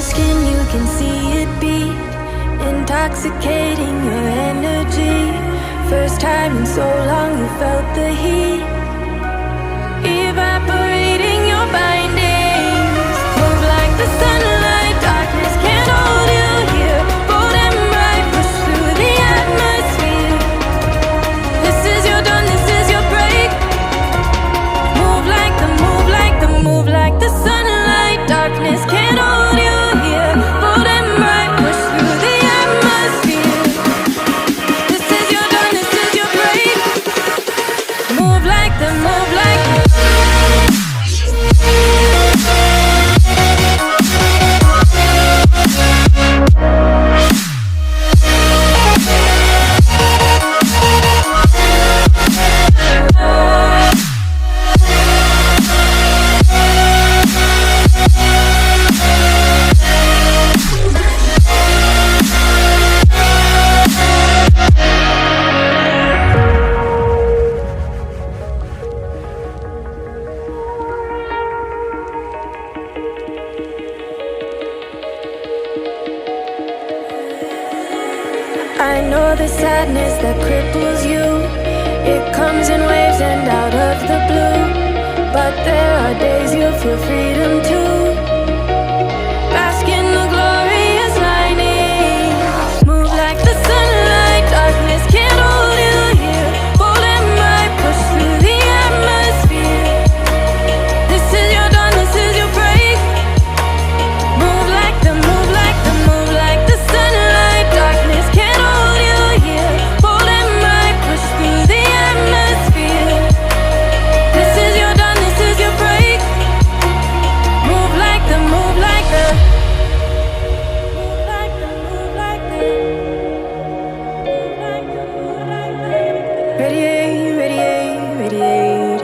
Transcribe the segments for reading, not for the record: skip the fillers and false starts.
skin, you can see it beat, intoxicating your energy. First time in so long you felt the heat, evaporating your bindings. Move like the sunlight, darkness can't hold you here. Bold and bright, push through the atmosphere. This is your dawn, this is your break. Move like the, move like the, move like the sunlight. Darkness can't hold you here. Bold and bright, push through the atmosphere. This is your dawn, this is your break. Move like the, move like the. I know the sadness that cripples you. It comes in waves and out of the blue. But there are days you feel freedom too. Bask in the glorious lightning. Move like the sunlight. Darkness can't hold you here. Bold and bright, push through the atmosphere. This is your dawn, this is your break. Move like the, move like the, move like the sunlight. Darkness can't hold you here. Bold and bright, push through the atmosphere. This is your dawn, this is your break. Move like the, move like the. Move like the, move like the. Move like the, move like the. Radiate, radiate, radiate.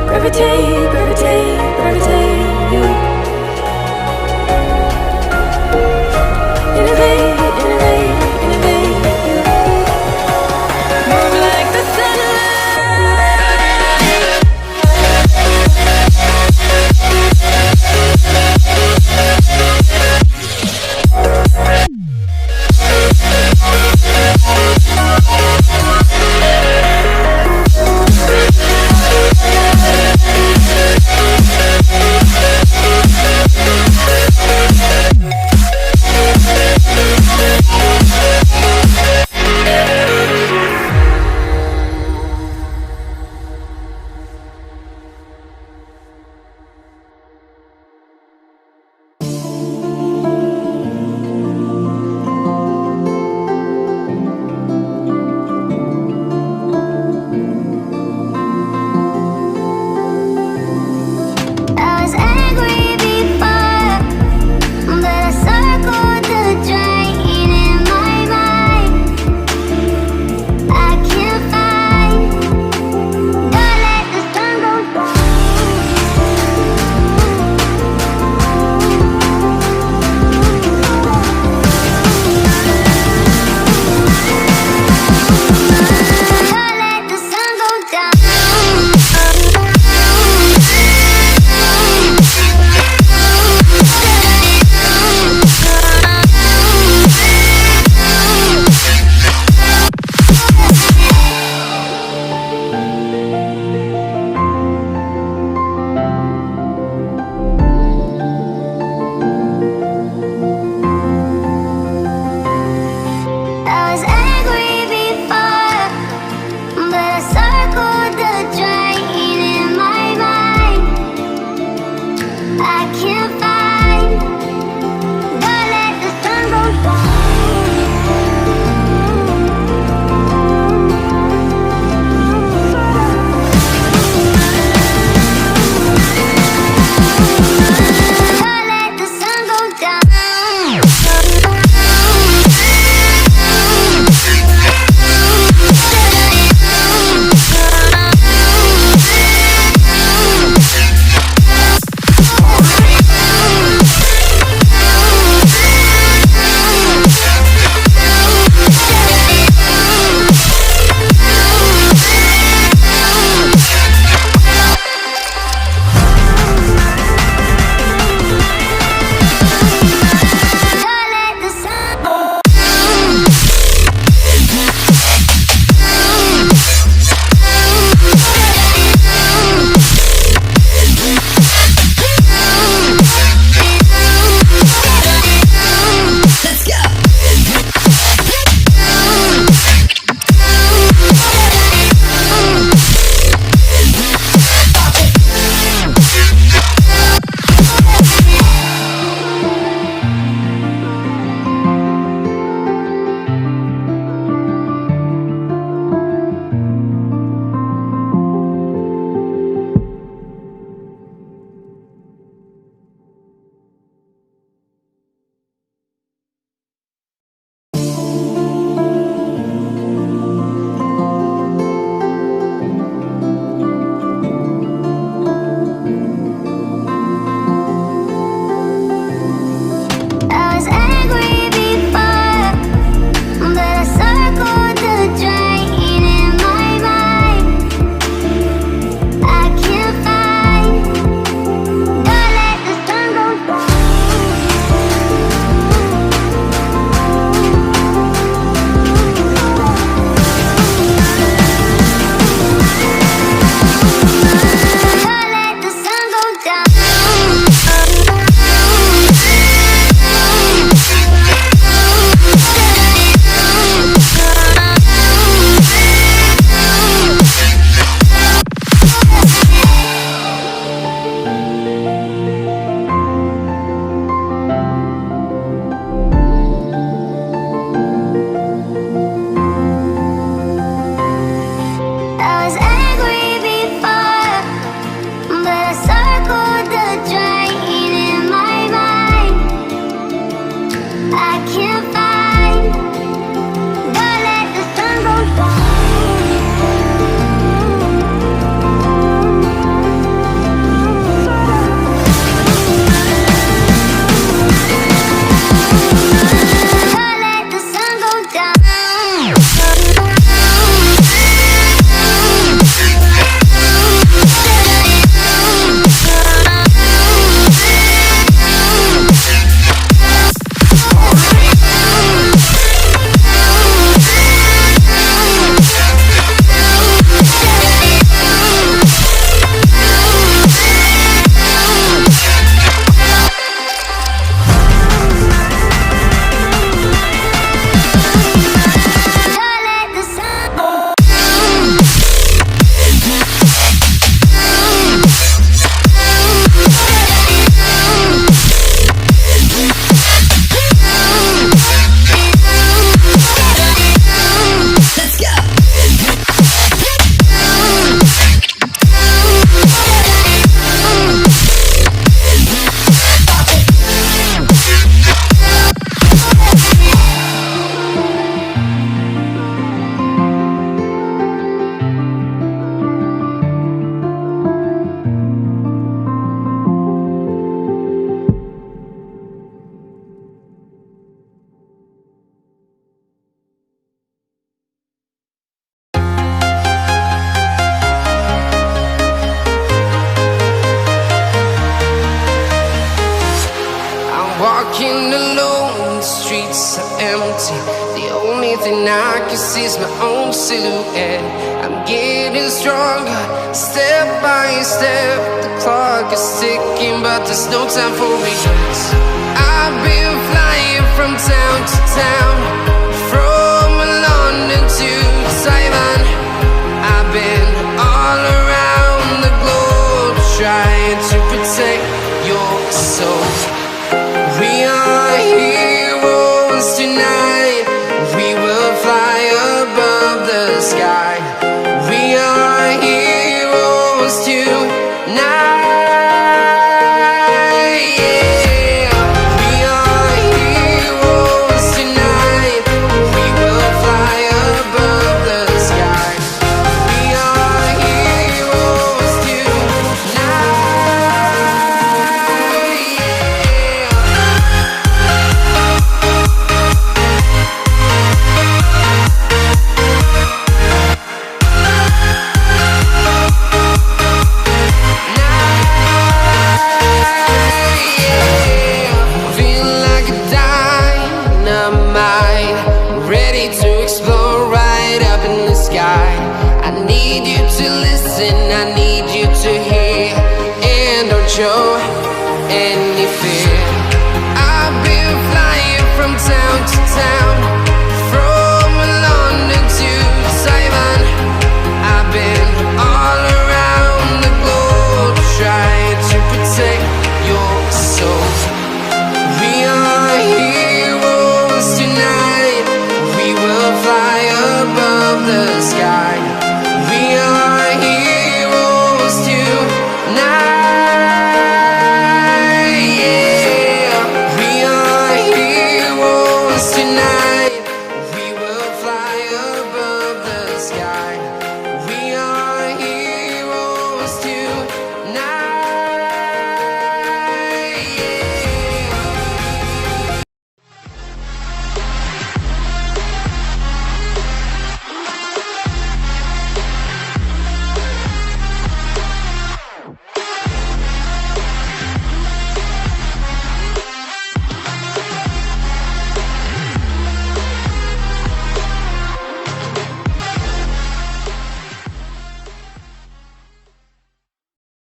Gravitate, gravitate, gravitate. Innovate, innovate, innovate. Move like the sunlight. walking alone, the streets are empty. The only thing I can see is my own silhouette. I'm getting stronger, step by step. The clock is ticking, but there's no time for regrets. I've been flying from town to town, from London to Taiwan. I've been all around the globe, trying to protect your soul. We are heroes tonight. We will fly above the sky. We are heroes tonight.